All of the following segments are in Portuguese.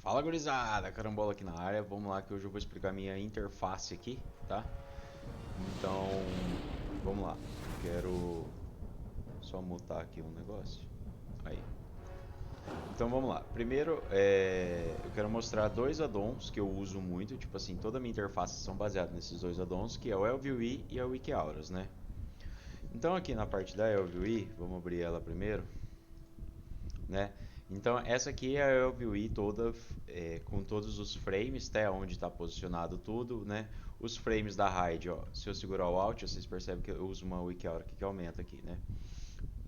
Fala gurizada, carambola aqui na área. Vamos lá que hoje eu vou explicar minha interface aqui, tá? Então, vamos lá. Quero só mutar aqui um negócio. Aí. Então vamos lá. Primeiro, eu quero mostrar dois addons que eu uso muito. Tipo assim, toda a minha interface são baseadas nesses dois addons, que é o Elvue e a WikiAuras, né? Então aqui na parte da Elvue, vamos abrir ela primeiro, né? Então essa aqui é a Elvue toda com todos os frames, até onde está posicionado tudo, né? Os frames da RAID, ó, se eu segurar o Alt, vocês percebem que eu uso uma WikiHour aqui que aumenta aqui, né?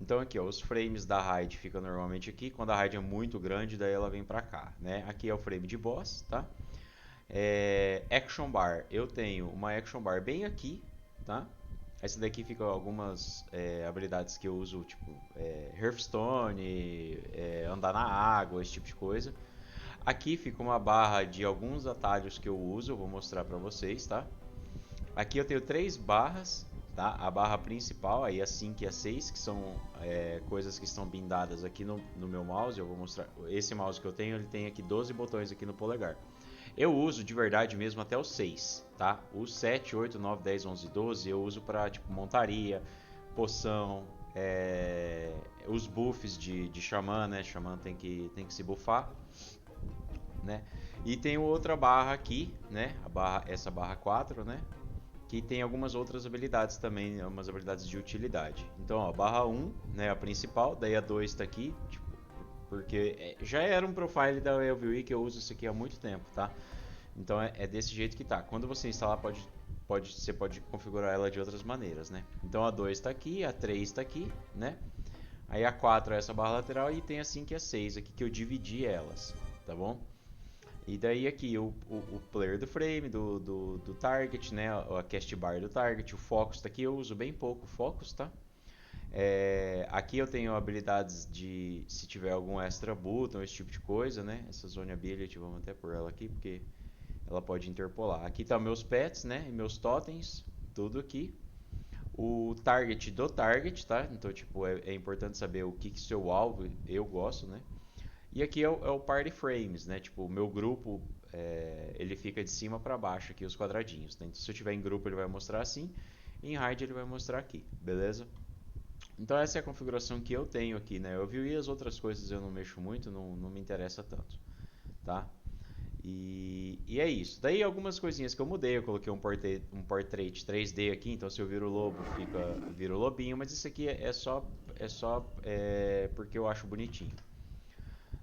Então aqui, ó, os frames da RAID ficam normalmente aqui, quando a RAID é muito grande, daí ela vem para cá, né? Aqui é o frame de boss, tá? Action Bar, eu tenho uma Action Bar bem aqui, tá? Essa daqui fica algumas habilidades que eu uso, tipo Hearthstone, andar na água, esse tipo de coisa. Aqui fica uma barra de alguns atalhos que eu uso, eu vou mostrar pra vocês, tá? Aqui eu tenho três barras, tá? A barra principal, aí a 5 e a 6, que são coisas que estão bindadas aqui no meu mouse. Eu vou mostrar. Esse mouse que eu tenho, ele tem aqui 12 botões aqui no polegar. Eu uso de verdade mesmo até o 6, tá? Os 7, 8, 9, 10, 11, 12 eu uso pra tipo montaria, poção, os buffs de xamã, né? Xamã tem que se buffar, né? E tem outra barra aqui, né? Essa barra 4, né? Que tem algumas outras habilidades também, umas habilidades de utilidade. Então, ó, barra 1, né, a principal, daí a 2 está aqui, tipo, porque já era um profile da Elvue que eu uso isso aqui há muito tempo, tá? Então é desse jeito que tá. Quando você instalar, você pode configurar ela de outras maneiras, né? Então a 2 está aqui, a 3 está aqui, né? Aí a 4 é essa barra lateral e tem a 5 e a 6 aqui que eu dividi elas, tá bom? E daí aqui o player do frame, do target, né? A cast bar do target, o focus tá aqui, eu uso bem pouco focus, tá? Aqui eu tenho habilidades de se tiver algum extra button, esse tipo de coisa, né? Essa zone ability, vamos até por ela aqui, porque ela pode interpolar. Aqui tá meus pets, né? E meus totens, tudo aqui. O target do target, tá? Então, tipo, é importante saber o que seu alvo eu gosto, né? E aqui é o Party Frames, né? Tipo, o meu grupo, ele fica de cima para baixo aqui, os quadradinhos, né? Então, se eu tiver em grupo, ele vai mostrar assim. E em RAID, ele vai mostrar aqui, beleza? Então, essa é a configuração que eu tenho aqui, né? Eu vi as outras coisas eu não mexo muito, não me interessa tanto, tá? E é isso. Daí algumas coisinhas que eu mudei, eu coloquei um portrait 3D aqui, então se eu viro o lobo, vira o lobinho, mas isso aqui é só porque eu acho bonitinho.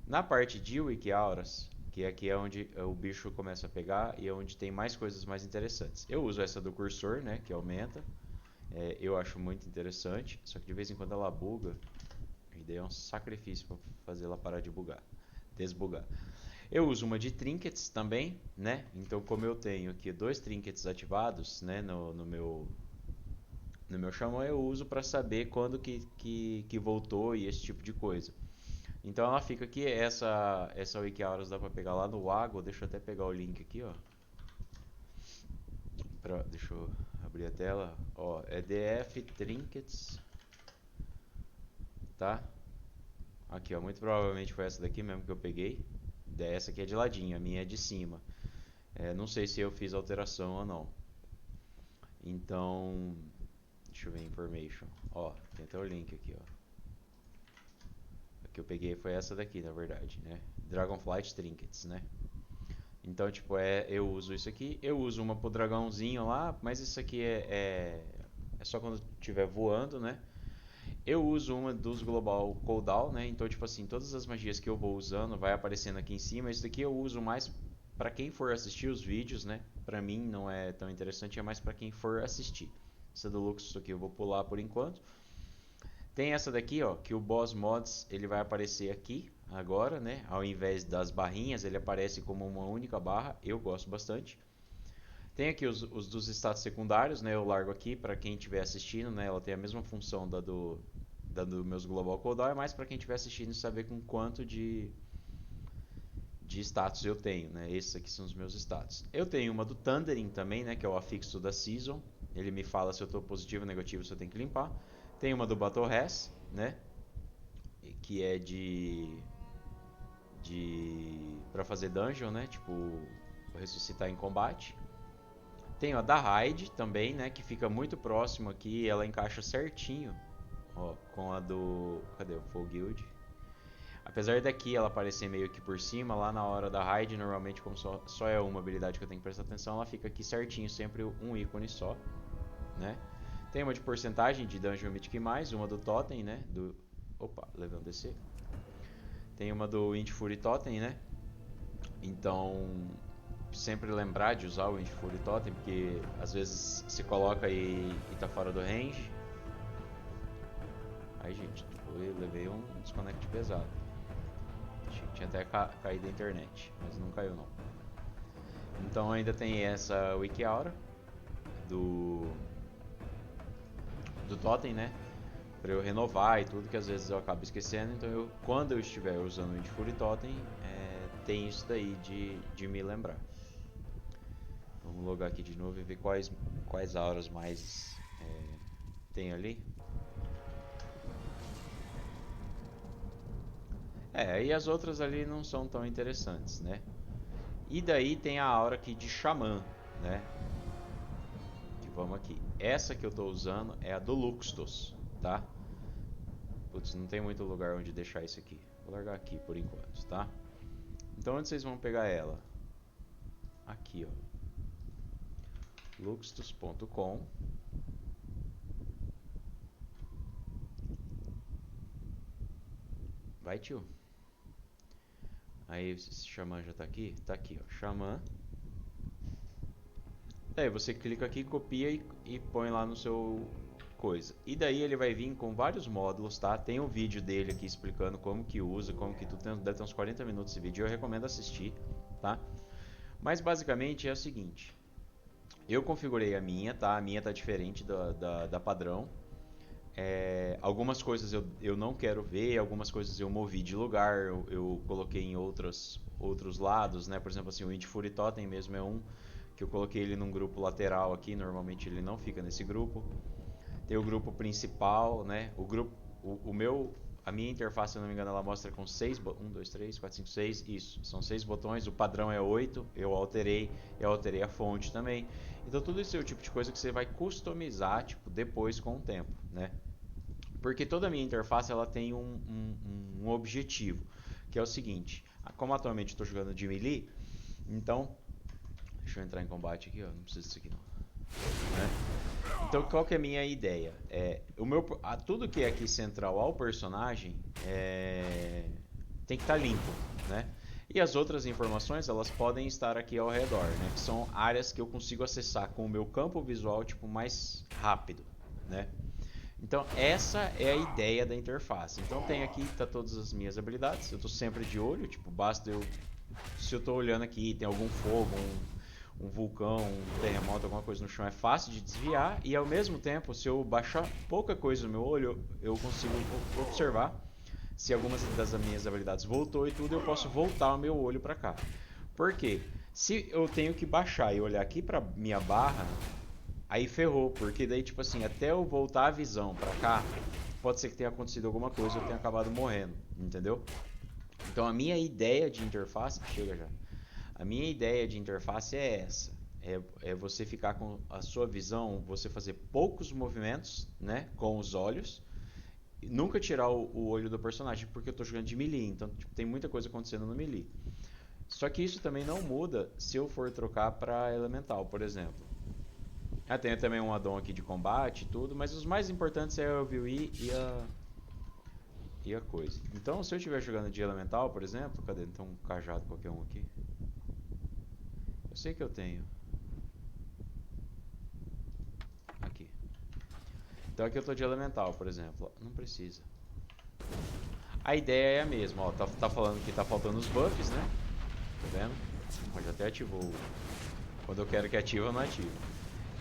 Na parte de WikiAuras, que aqui é onde o bicho começa a pegar e é onde tem mais coisas mais interessantes. Eu uso essa do cursor, né, que aumenta. Eu acho muito interessante, só que de vez em quando ela buga, e daí é um sacrifício para fazer ela parar de bugar, desbugar. Eu uso uma de trinkets também, né? Então, como eu tenho aqui dois trinkets ativados, né, no meu xamã, eu uso para saber quando que voltou e esse tipo de coisa. Então ela fica aqui, essa WikiHours dá para pegar lá no Wago, deixa eu até pegar o link aqui, ó. Deixa eu abrir a tela, ó, é DF Trinkets, tá? Aqui, ó, muito provavelmente foi essa daqui mesmo que eu peguei. Essa aqui é de ladinho, a minha é de cima. Não sei se eu fiz alteração ou não. Então, deixa eu ver information. Ó, tem até o link aqui, ó. A que eu peguei foi essa daqui, na verdade, né? Dragonflight Trinkets, né? Então, tipo, eu uso isso aqui. Eu uso uma pro dragãozinho lá, mas isso aqui é só quando estiver voando, né? Eu uso uma dos Global Cooldown, né? Então, tipo assim, todas as magias que eu vou usando vai aparecendo aqui em cima. Isso daqui eu uso mais para quem for assistir os vídeos, né? Pra mim não é tão interessante, é mais para quem for assistir. Essa do Luxus aqui eu vou pular por enquanto. Tem essa daqui, ó, que o Boss Mods ele vai aparecer aqui agora, né? Ao invés das barrinhas, ele aparece como uma única barra. Eu gosto bastante. Tem aqui os dos status secundários, né? Eu largo aqui para quem estiver assistindo, né? Ela tem a mesma função da do meus Global Cooldown, é mais para quem estiver assistindo saber com quanto de status eu tenho, né? Esses aqui são os meus status. Eu tenho uma do Thundering também, né? Que é o afixo da Season. Ele me fala se eu estou positivo ou negativo, se eu tenho que limpar. Tem uma do Battle Pass, né? Que é pra fazer dungeon, né? Tipo, ressuscitar em combate. Tenho a da Raid também, né? Que fica muito próximo aqui. Ela encaixa certinho, ó, com a do... Cadê o Full Guild? Apesar daqui ela aparecer meio que por cima, lá na hora da raid, normalmente como só é uma habilidade que eu tenho que prestar atenção, ela fica aqui certinho, sempre um ícone só, né? Tem uma de porcentagem de Dungeon Mythic+, uma do Totem, né? Opa, levei um DC. Tem uma do Wind Fury Totem, né? Então, sempre lembrar de usar o Wind Fury Totem, porque às vezes se coloca e tá fora do range. Aí, gente, eu levei um desconnect pesado. Tinha até caído a internet, mas não caiu não. Então ainda tem essa Wiki Aura do Totem, né? Pra eu renovar e tudo, que às vezes eu acabo esquecendo. Então quando eu estiver usando o Wind Fury Totem, tem isso daí de me lembrar. Vamos logar aqui de novo e ver quais auras mais tem ali. E as outras ali não são tão interessantes, né? E daí tem a aura aqui de Xamã, né? Que vamos aqui. Essa que eu tô usando é a do Luxtos, tá? Putz, não tem muito lugar onde deixar isso aqui. Vou largar aqui por enquanto, tá? Então onde vocês vão pegar ela? Aqui, ó. Luxtos.com. Vai, tio. Aí, esse Xamã já tá aqui? Tá aqui, ó. Xamã. Daí você clica aqui, copia e põe lá no seu coisa. E daí ele vai vir com vários módulos, tá? Tem um vídeo dele aqui explicando como que usa, como que tudo. Deve ter uns 40 minutos esse vídeo, eu recomendo assistir, tá? Mas basicamente é o seguinte. Eu configurei a minha, tá? A minha tá diferente da padrão. Algumas coisas eu não quero ver, algumas coisas eu movi de lugar, eu coloquei em outros lados, né? Por exemplo, assim, o Wind Fury Totem mesmo é um que eu coloquei ele num grupo lateral aqui, normalmente ele não fica nesse grupo. Tem o grupo principal, né? A minha interface, se eu não me engano, ela mostra com 6 1, 2, 3, 4, 5, 6, isso, são 6 botões, o padrão é 8, eu alterei a fonte também. Então tudo isso é o tipo de coisa que você vai customizar, tipo, depois com o tempo, né? Porque toda a minha interface ela tem um objetivo, que é o seguinte, como atualmente estou jogando de melee, então, deixa eu entrar em combate aqui, ó, não precisa disso aqui não. Né? Então qual que é a minha ideia? Tudo que é aqui central ao personagem tem que estar limpo, né? E as outras informações elas podem estar aqui ao redor, né? Que são áreas que eu consigo acessar com o meu campo visual tipo mais rápido, né? Então essa é a ideia da interface. Então tem aqui tá todas as minhas habilidades. Eu estou sempre de olho, tipo basta se eu estou olhando aqui tem algum fogo, um vulcão, um terremoto, alguma coisa no chão, é fácil de desviar. E ao mesmo tempo, se eu baixar pouca coisa no meu olho, eu consigo observar se algumas das minhas habilidades voltou e tudo, eu posso voltar o meu olho para cá. Por quê? Se eu tenho que baixar e olhar aqui para minha barra, aí ferrou, porque daí tipo assim, até eu voltar a visão para cá, pode ser que tenha acontecido alguma coisa, eu tenha acabado morrendo, entendeu? Então a minha ideia de interface, chega já. A minha ideia de interface é essa. É você ficar com a sua visão, você fazer poucos movimentos, né, com os olhos, e nunca tirar o olho do personagem, porque eu estou jogando de melee, então tipo, tem muita coisa acontecendo no melee. Só que isso também não muda se eu for trocar para elemental, por exemplo. Tem também um addon aqui de combate e tudo, mas os mais importantes é o AoE e a coisa. Então, se eu estiver jogando de elemental, por exemplo, cadê? Tem um cajado qualquer um aqui. Eu sei que eu tenho. Aqui. Então aqui eu tô de elemental, por exemplo. Não precisa. A ideia é a mesma, ó. Tá falando que tá faltando os buffs, né? Tá vendo? Ó, já até ativou. Quando eu quero que ative, eu não ativo.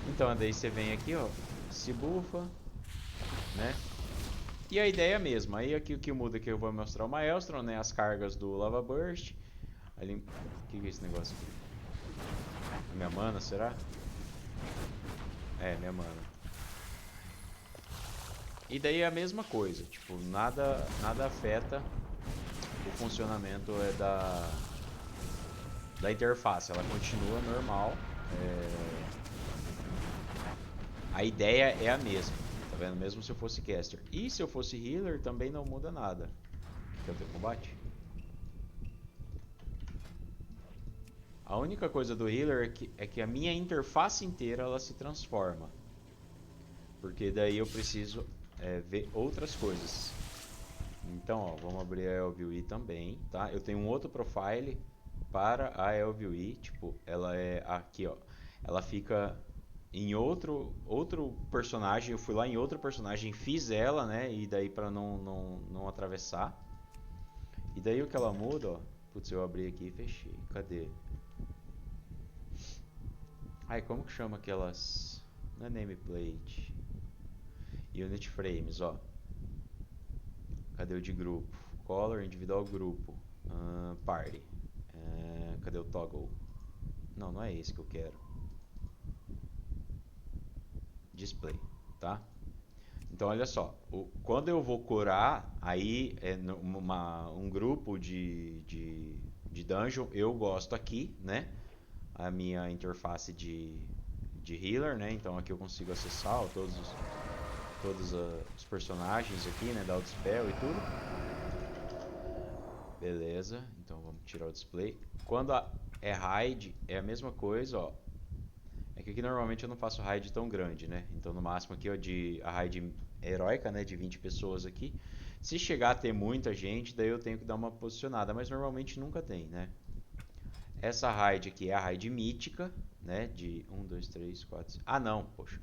Então, daí você vem aqui, ó. Se bufa, né? E a ideia é a mesma. Aí aqui o que muda é que eu vou mostrar o Maelstrom, né? As cargas do Lava Burst. Ali... O que é esse negócio aqui? Minha mana, será? Minha mana. E daí é a mesma coisa, tipo, nada afeta o funcionamento da interface. Ela continua normal. A ideia é a mesma, tá vendo? Mesmo se eu fosse caster. E se eu fosse healer, também não muda nada. Quer ter combate? A única coisa do healer é que a minha interface inteira ela se transforma. Porque daí eu preciso ver outras coisas. Então, ó, vamos abrir a LVE também, tá? Eu tenho um outro profile para a LVE, tipo, ela é aqui, ó. Ela fica em outro personagem. Eu fui lá em outro personagem, fiz ela, né? E daí para não atravessar. E daí o que ela muda, ó. Putz, eu abri aqui e fechei. Cadê? Ai, como que chama aquelas... Não é nameplate. Unit frames, ó. Cadê o de grupo? Color, individual, grupo. Party. Cadê o toggle? Não, não é esse que eu quero. Display, tá? Então, olha só. Quando eu vou curar, aí é um grupo de dungeon, eu gosto aqui, né? A minha interface de healer, né? Então aqui eu consigo acessar ó, todos os personagens aqui, né? Dar o dispel e tudo. Beleza, então vamos tirar o display. Quando é raid, é a mesma coisa, ó. É que aqui normalmente eu não faço raid tão grande, né? Então no máximo aqui, ó, a raid heróica, né? De 20 pessoas aqui. Se chegar a ter muita gente, daí eu tenho que dar uma posicionada, mas normalmente nunca tem, né? Essa raid aqui é a raid mítica, né? De 1, 2, 3, 4, 5. Ah, não, poxa.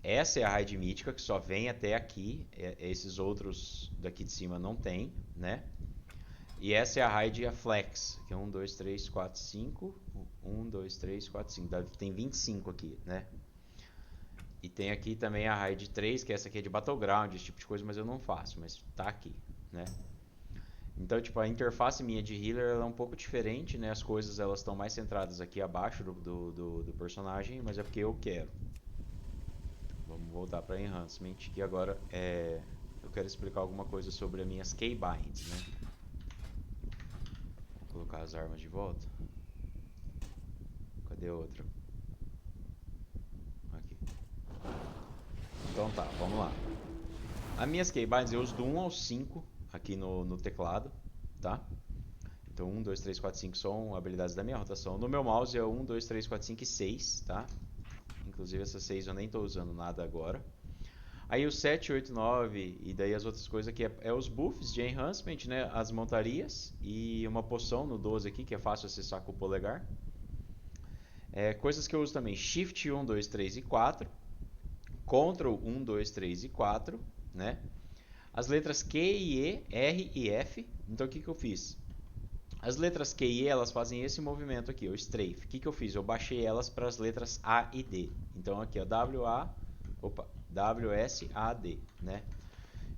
Essa é a raid mítica que só vem até aqui. Esses outros daqui de cima não tem, né? E essa é a raid a flex, que é 1, 2, 3, 4, 5. 1, 2, 3, 4, 5. Tem 25 aqui, né? E tem aqui também a raid 3, que essa aqui é de battleground, esse tipo de coisa, mas eu não faço, mas tá aqui, né? Então, tipo, a interface minha de healer ela é um pouco diferente, né? As coisas elas estão mais centradas aqui abaixo do personagem, mas é porque eu quero. Vamos voltar para Enhancement, que agora eu quero explicar alguma coisa sobre as minhas keybinds, né? Vou colocar as armas de volta. Cadê a outra? Aqui. Então tá, vamos lá. As minhas keybinds eu uso do 1 ao 5 aqui no teclado, tá? Então 1, 2, 3, 4, 5 são habilidades da minha rotação. No meu mouse é 1, 2, 3, 4, 5 e 6, tá? Inclusive essas 6 eu nem estou usando nada agora. Aí o 7, 8, 9 e daí as outras coisas aqui é os buffs de enhancement, né? As montarias e uma poção no 12 aqui que é fácil acessar com o polegar. Coisas que eu uso também, Shift 1, 2, 3 e 4, Ctrl 1, 2, 3 e 4, né? As letras Q e E, R e F. Então o que eu fiz? As letras Q e E elas fazem esse movimento aqui, o strafe. O que eu fiz? Eu baixei elas para as letras A e D. Então aqui, ó, W, S, A, D, né?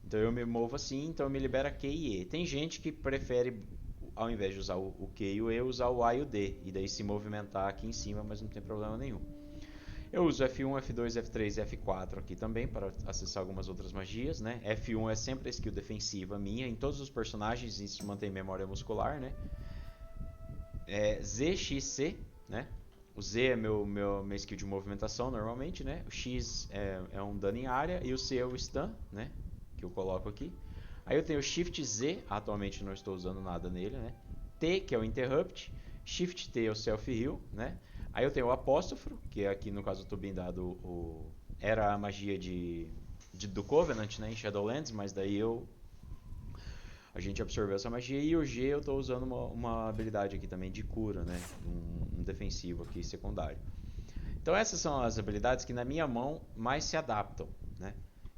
Então eu me movo assim, então me libera Q e E. Tem gente que prefere, ao invés de usar o Q e o E, usar o A e o D. E daí se movimentar aqui em cima, mas não tem problema nenhum. Eu uso F1, F2, F3 e F4 aqui também para acessar algumas outras magias, né? F1 é sempre a skill defensiva minha em todos os personagens, isso mantém memória muscular, né? Z, X, C, né? O Z é minha skill de movimentação normalmente, né? O X é um dano em área e o C é o stun, né? Que eu coloco aqui. Aí eu tenho o Shift Z, atualmente não estou usando nada nele, né? T, que é o Interrupt. Shift T é o Self Heal, né? Aí eu tenho o Apóstrofo, que aqui no caso eu estou blindado era a magia do Covenant, né? Em Shadowlands, mas daí a gente absorveu essa magia. E o G eu estou usando uma habilidade aqui também de cura, né? Um defensivo aqui secundário. Então essas são as habilidades que na minha mão mais se adaptam, né?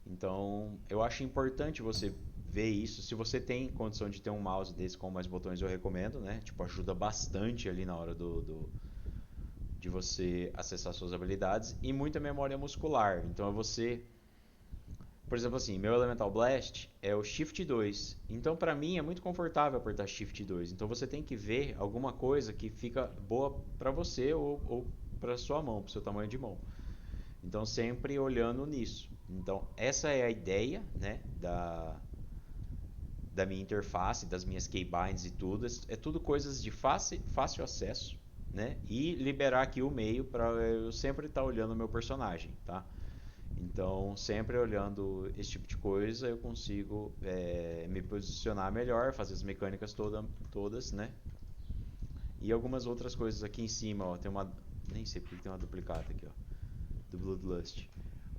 Então eu acho importante você ver isso. Se você tem condição de ter um mouse desse com mais botões, eu recomendo, né? Tipo, ajuda bastante ali na hora de você acessar suas habilidades. E muita memória muscular. Então é você... Por exemplo assim, meu Elemental Blast é o Shift 2. Então pra mim é muito confortável apertar Shift 2. Então você tem que ver alguma coisa que fica boa pra você ou pra sua mão, pro seu tamanho de mão. Então sempre olhando nisso. Então essa é a ideia, né, da minha interface, das minhas keybinds e tudo. É tudo coisas de fácil acesso, né? E liberar aqui o meio para eu sempre estar olhando o meu personagem, tá? Então, sempre olhando esse tipo de coisa, eu consigo me posicionar melhor, fazer as mecânicas todas, né? E algumas outras coisas aqui em cima, ó, tem uma... Nem sei porque tem uma duplicata aqui, ó, do Bloodlust.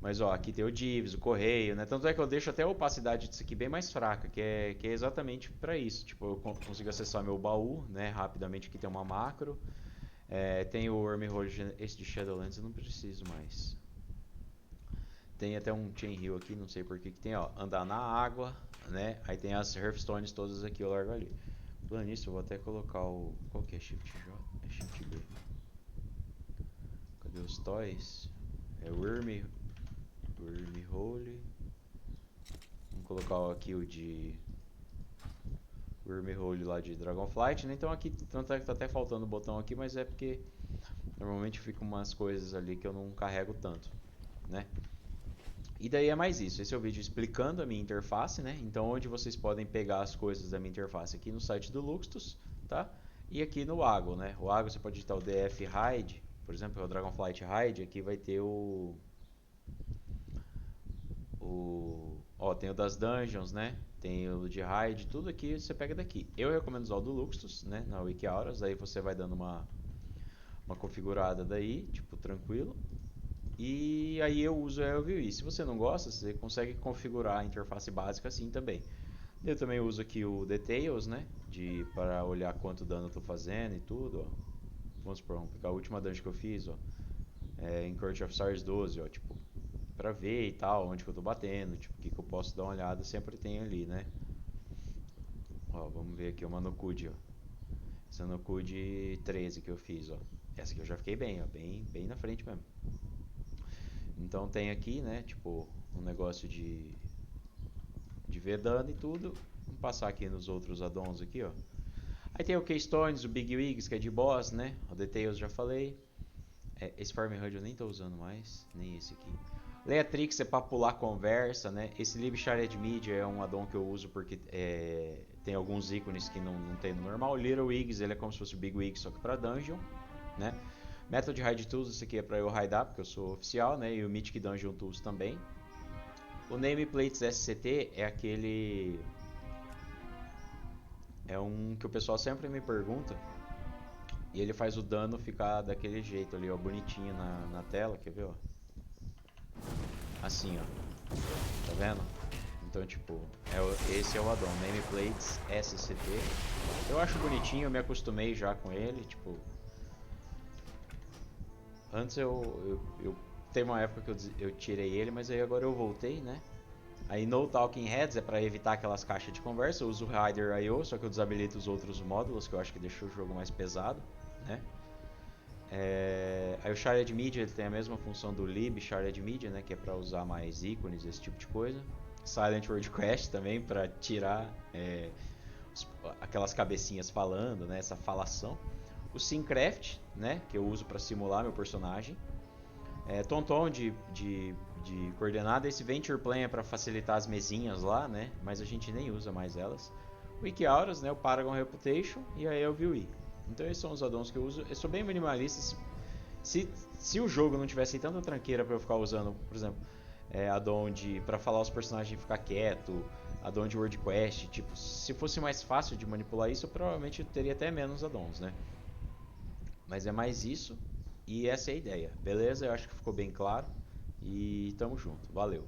Mas, ó, aqui tem o Divs, o Correio, né? Tanto é que eu deixo até a opacidade disso aqui bem mais fraca, que é exatamente para isso. Tipo, eu consigo acessar meu baú, né? Rapidamente aqui tem uma macro. Tem o Wormhole, esse de Shadowlands eu não preciso mais. Tem até um Chain Hill aqui, não sei por que tem, ó, andar na água, né? Aí tem as Hearthstones todas aqui, eu largo ali. Falando nisso, eu vou até colocar o... Qual que é Shift J? É Shift B. Cadê os toys? É Wormhole. Vamos colocar aqui o de Wormhole lá de Dragonflight, né? Então aqui, tanto é que tá até faltando o botão aqui, mas é porque normalmente ficam umas coisas ali que eu não carrego tanto, né? E daí é mais isso. Esse é o vídeo explicando a minha interface, né? Então, onde vocês podem pegar as coisas da minha interface aqui no site do Luxtus, tá? E aqui no Ago, né? O Ago você pode digitar o DF Hide, por exemplo, o Dragonflight Hide, aqui vai ter ó, tem o das Dungeons, né? Tem o de Hide, tudo aqui você pega daqui. Eu recomendo usar o do Luxtus, né? Na WikiAuras, aí você vai dando uma configurada daí, tipo, tranquilo. E aí eu uso a LVI. Se você não gosta, você consegue configurar a interface básica assim também. Eu também uso aqui o Details, né? Para olhar quanto dano eu tô fazendo e tudo, ó. Vamos supor, vamos pegar a última dungeon que eu fiz, ó. Em Court of Stars 12, ó. Tipo, pra ver e tal, onde que eu tô batendo, tipo, o que eu posso dar uma olhada, sempre tem ali, né? Ó, vamos ver aqui o Manokude, ó. Essa Manokude 13 que eu fiz, ó. Essa aqui eu já fiquei bem, ó. Bem na frente mesmo. Então tem aqui, né, tipo, um negócio de ver dano e tudo. Vamos passar aqui nos outros addons aqui, ó. Aí tem o Keystones, o Big Wigs, que é de boss, né? O Details já falei. Esse Farm HUD eu nem tô usando mais, nem esse aqui. Leatrix é pra pular conversa, né? Esse Lib Shared Media é um addon que eu uso porque tem alguns ícones que não tem no normal. Little Wigs, ele é como se fosse o Big Wig, só que pra dungeon, né? Method Hide Tools, esse aqui é pra eu raidar, porque eu sou oficial, né? E o Mythic Dungeon Tools também. O Nameplates SCT é aquele... É um que o pessoal sempre me pergunta. E ele faz o dano ficar daquele jeito ali, ó, bonitinho na tela, quer ver, ó? Assim, ó. Tá vendo? Então, tipo, esse é o addon, Nameplates SCT. Eu acho bonitinho, eu me acostumei já com ele, tipo... Antes eu teve uma época que eu tirei ele, mas aí agora eu voltei, né? Aí No Talking Heads é pra evitar aquelas caixas de conversa, eu uso o Rider IO, só que eu desabilito os outros módulos, que eu acho que deixa o jogo mais pesado, né? Aí o Shared Media ele tem a mesma função do Lib Shared Media, né? Que é pra usar mais ícones, esse tipo de coisa. Silent World Quest também, pra tirar aquelas cabecinhas falando, né? Essa falação. O Syncraft, né? Que eu uso pra simular meu personagem. Tonton de coordenada. Esse Venture Plan é para facilitar as mesinhas lá, né? Mas a gente nem usa mais elas. O WikiAuras, né? O Paragon Reputation e a LVI. Então esses são os addons que eu uso. Eu sou bem minimalista. Se o jogo não tivesse tanta tranqueira para eu ficar usando, por exemplo, addon para falar os personagens e ficar quieto, addon de World Quest, tipo, se fosse mais fácil de manipular isso, eu provavelmente teria até menos addons, né? Mas é mais isso. E essa é a ideia, beleza? Eu acho que ficou bem claro. E tamo junto, valeu!